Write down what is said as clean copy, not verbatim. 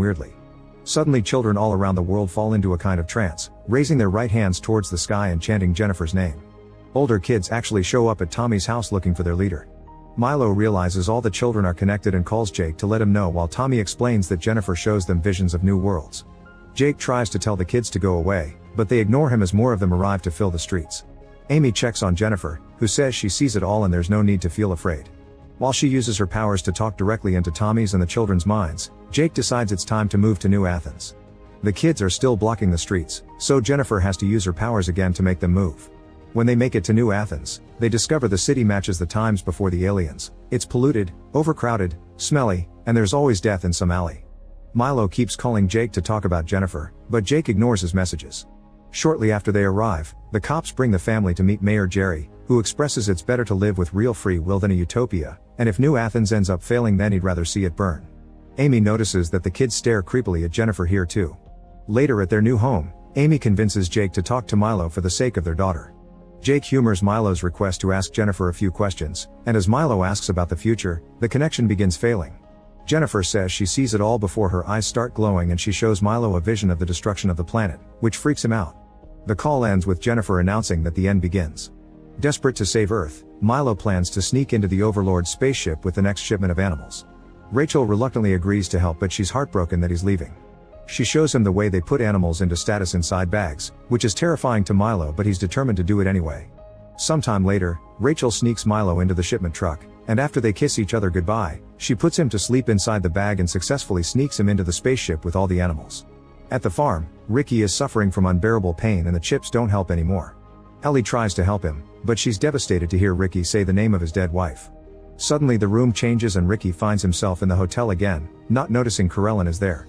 weirdly. Suddenly children all around the world fall into a kind of trance, raising their right hands towards the sky and chanting Jennifer's name. Older kids actually show up at Tommy's house looking for their leader. Milo realizes all the children are connected and calls Jake to let him know, while Tommy explains that Jennifer shows them visions of new worlds. Jake tries to tell the kids to go away, but they ignore him as more of them arrive to fill the streets. Amy checks on Jennifer, who says she sees it all and there's no need to feel afraid. While she uses her powers to talk directly into Tommy's and the children's minds, Jake decides it's time to move to New Athens. The kids are still blocking the streets, so Jennifer has to use her powers again to make them move. When they make it to New Athens, they discover the city matches the times before the aliens. It's polluted, overcrowded, smelly, and there's always death in some alley. Milo keeps calling Jake to talk about Jennifer, but Jake ignores his messages. Shortly after they arrive, the cops bring the family to meet Mayor Jerry, who expresses it's better to live with real free will than a utopia, and if New Athens ends up failing then he'd rather see it burn. Amy notices that the kids stare creepily at Jennifer here too. Later at their new home, Amy convinces Jake to talk to Milo for the sake of their daughter. Jake humors Milo's request to ask Jennifer a few questions, and as Milo asks about the future, the connection begins failing. Jennifer says she sees it all before her eyes start glowing, and she shows Milo a vision of the destruction of the planet, which freaks him out. The call ends with Jennifer announcing that the end begins. Desperate to save Earth, Milo plans to sneak into the Overlord's spaceship with the next shipment of animals. Rachel reluctantly agrees to help, but she's heartbroken that he's leaving. She shows him the way they put animals into status inside bags, which is terrifying to Milo, but he's determined to do it anyway. Sometime later, Rachel sneaks Milo into the shipment truck, and after they kiss each other goodbye, she puts him to sleep inside the bag and successfully sneaks him into the spaceship with all the animals. At the farm, Ricky is suffering from unbearable pain and the chips don't help anymore. Ellie tries to help him, but she's devastated to hear Ricky say the name of his dead wife. Suddenly the room changes and Ricky finds himself in the hotel again, not noticing Carellen is there.